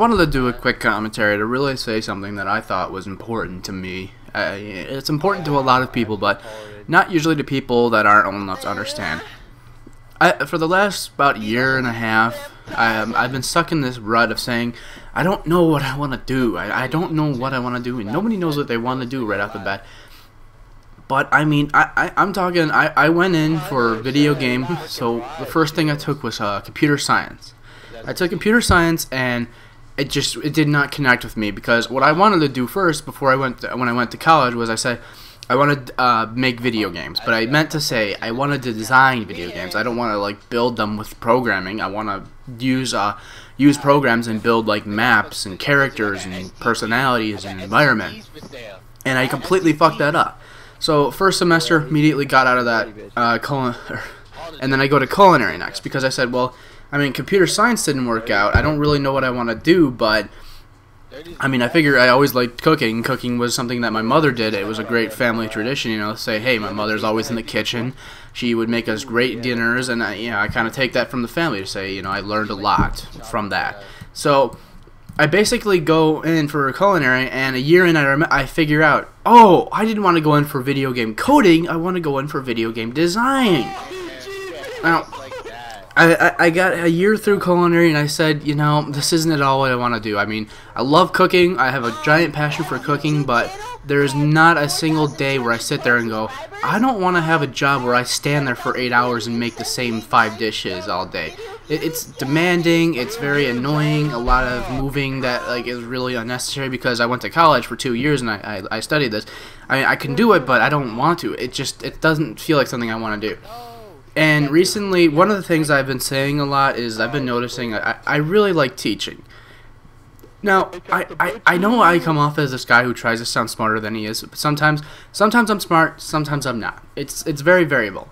wanted to do a quick commentary to really say something that I thought was important to me. It's important to a lot of people, but not usually to people that aren't old enough to understand. For the last about year and a half, I've been stuck in this rut of saying, I don't know what I want to do. I don't know what I want to do, and nobody knows what they want to do right off the bat. But, I mean, I'm talking, I went in for video game, so the first thing I took was computer science. I took computer science, and it did not connect with me, because what I wanted to do first, when I went to college, was I said, I wanted to make video games, but I meant to say I wanted to design video games. I don't want to, like, build them with programming. I want to use programs and build, like, maps and characters and personalities and environment. And I completely fucked that up. So first semester, immediately got out of that, and then I go to culinary next, because I said, well, I mean, computer science didn't work out. I don't really know what I want to do, but I mean, I figure I always liked cooking. Cooking was something that my mother did. It was a great family tradition, you know, say, hey, my mother's always in the kitchen. She would make us great dinners, and I kind of take that from the family to say, you know, I learned a lot from that. So I basically go in for culinary, and a year in, I figure out, oh, I didn't want to go in for video game coding. I want to go in for video game design. Now, I got a year through culinary, and I said, you know, this isn't at all what I want to do. I mean, I love cooking. I have a giant passion for cooking, but there's not a single day where I sit there and go, I don't want to have a job where I stand there for 8 hours and make the same 5 dishes all day. It's demanding. It's very annoying. A lot of moving that is really unnecessary, because I went to college for 2 years and I studied this. I mean, I can do it, but I don't want to. It doesn't feel like something I want to do. And recently, one of the things I've been saying a lot is I've been noticing I really like teaching. Now, I know I come off as this guy who tries to sound smarter than he is, but sometimes I'm smart, sometimes I'm not. It's very variable.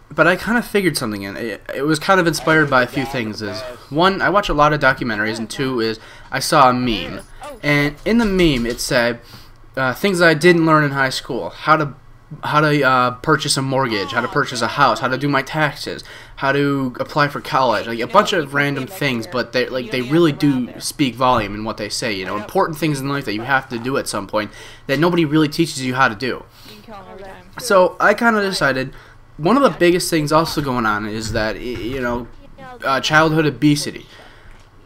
But I kind of figured something in. It was kind of inspired by a few things. One, I watch a lot of documentaries, and two is I saw a meme. And in the meme, it said things that I didn't learn in high school. How to purchase a mortgage, how to purchase a house, how to do my taxes, how to apply for college, like a bunch of random things, but they really do speak volume in what they say, you know, important things in life that you have to do at some point that nobody really teaches you how to do. So I kind of decided one of the biggest things also going on is that, you know, childhood obesity.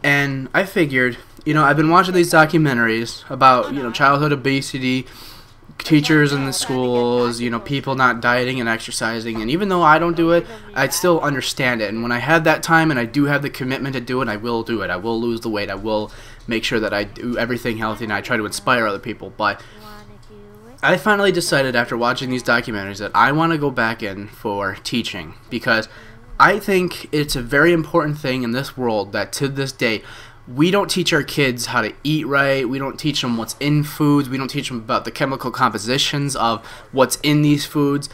And I figured, you know, I've been watching these documentaries about, you know, childhood obesity, teachers in the schools, you know, people not dieting and exercising, and even though I don't do it, I still understand it. And when I have that time and I do have the commitment to do it, I will do it. I will lose the weight. I will make sure that I do everything healthy, and I try to inspire other people. But I finally decided after watching these documentaries that I want to go back in for teaching, because I think it's a very important thing in this world that to this day we don't teach our kids how to eat right. We don't teach them what's in foods. We don't teach them about the chemical compositions of what's in these foods.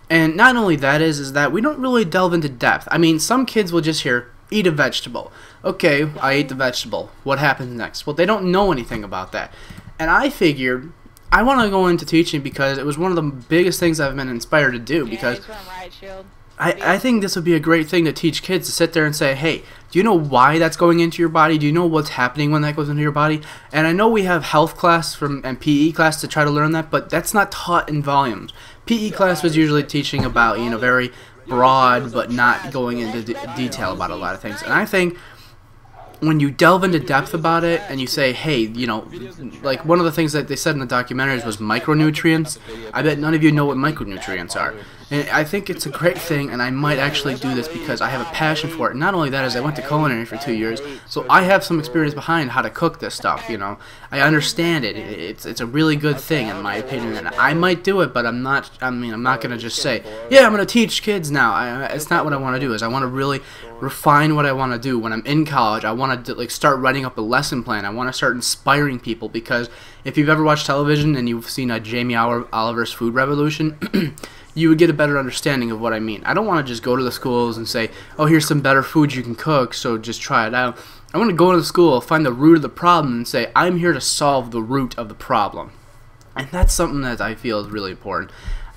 And not only that is that we don't really delve into depth. I mean, some kids will just hear, eat a vegetable. Okay, I ate the vegetable. What happens next? Well, they don't know anything about that. And I figured I want to go into teaching because it was one of the biggest things I've been inspired to do, because I think this would be a great thing to teach kids, to sit there and say, hey, do you know why that's going into your body? Do you know what's happening when that goes into your body? And I know we have health class and PE class to try to learn that, but that's not taught in volumes. PE class was usually teaching about, you know, very broad, but not going into detail about a lot of things. And I think when you delve into depth about it and you say, hey, you know, like one of the things that they said in the documentaries was micronutrients. I bet none of you know what micronutrients are. And I think it's a great thing, and I might actually do this because I have a passion for it. Not only that, is I went to culinary for 2 years, so I have some experience behind how to cook this stuff, you know. I understand it. It's a really good thing, in my opinion, and I might do it, but I'm not going to just say, yeah, I'm going to teach kids now. It's not what I want to do. Is I want to really refine what I want to do. When I'm in college, I want to start writing up a lesson plan. I want to start inspiring people, because if you've ever watched television and you've seen Jamie Oliver's Food Revolution, you would get a better understanding of what I mean. I don't want to just go to the schools and say, oh, here's some better food you can cook, so just try it out. I want to go to the school, find the root of the problem, and say, I'm here to solve the root of the problem. And that's something that I feel is really important.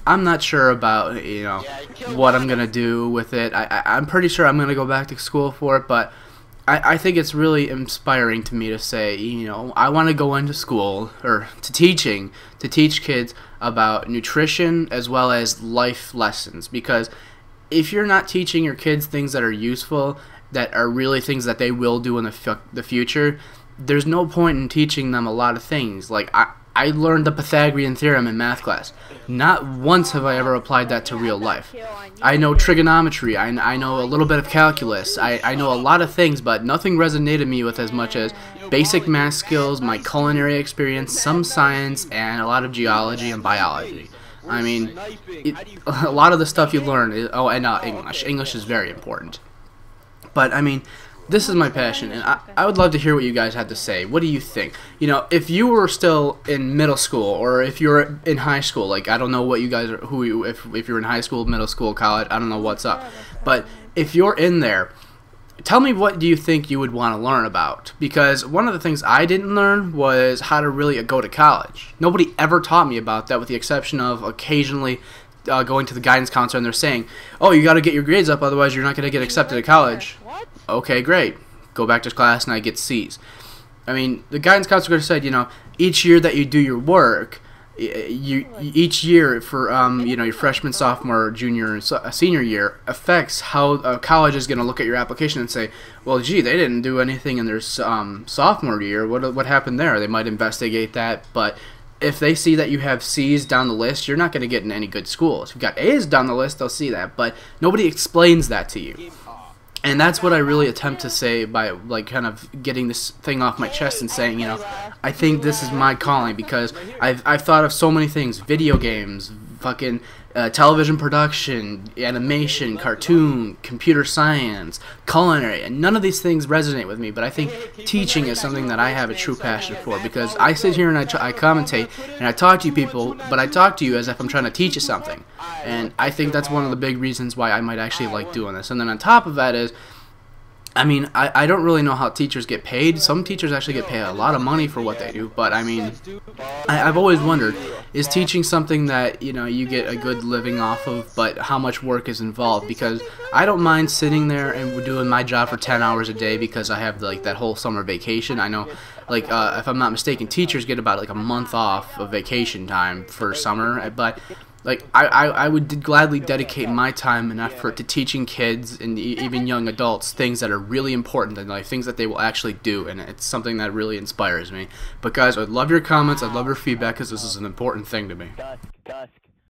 I'm not sure about, you know, what I'm going to do with it. I'm pretty sure I'm going to go back to school for it, but I think it's really inspiring to me to say, you know, I want to go into school or to teaching to teach kids about nutrition as well as life lessons, because if you're not teaching your kids things that are useful, that are really things that they will do in the future, there's no point in teaching them a lot of things. Like I learned the Pythagorean theorem in math class. Not once have I ever applied that to real life. I know trigonometry, I know a little bit of calculus, I know a lot of things, but nothing resonated me with as much as basic math skills, my culinary experience, some science, and a lot of geology and biology. I mean, a lot of the stuff you learn is, oh, and English. English is very important. But, I mean, this is my passion, and I would love to hear what you guys had to say. What do you think? You know, if you were still in middle school, or if you're in high school, like, I don't know what you guys are, if you're in high school, middle school, college, I don't know what's up. But if you're in there, tell me, what do you think you would want to learn about? Because one of the things I didn't learn was how to really go to college. Nobody ever taught me about that, with the exception of occasionally going to the guidance counselor and they're saying, oh, you got to get your grades up, otherwise you're not going to get accepted to college. Okay, great. Go back to class and I get C's. I mean, the guidance counselor said, you know, each year that you do your work, each year for you know, your freshman, sophomore, junior, and senior year affects how college is going to look at your application and say, well, gee, they didn't do anything in their sophomore year. What happened there? They might investigate that, but if they see that you have C's down the list, you're not going to get in any good schools. If you've got A's down the list, they'll see that, but nobody explains that to you. And that's what I really attempt to say by, like, kind of getting this thing off my chest and saying, you know, I think this is my calling, because I've thought of so many things: video games, fucking television production, animation, cartoon, computer science, culinary, and none of these things resonate with me, but I think teaching is something that I have a true passion for, because I sit here and I commentate and I talk to you people, but I talk to you as if I'm trying to teach you something, and I think that's one of the big reasons why I might actually like doing this. And then on top of that is, I mean, I don't really know how teachers get paid. Some teachers actually get paid a lot of money for what they do, but I mean, I've always wondered, is teaching something that, you know, you get a good living off of, but how much work is involved? Because I don't mind sitting there and doing my job for 10 hours a day, because I have, like, that whole summer vacation. I know, like, if I'm not mistaken, teachers get about, like, a month off of vacation time for summer, but like, I would gladly dedicate my time and effort to teaching kids and even young adults things that are really important, and like things that they will actually do, and it's something that really inspires me. But guys, I'd love your comments, I'd love your feedback, because this is an important thing to me.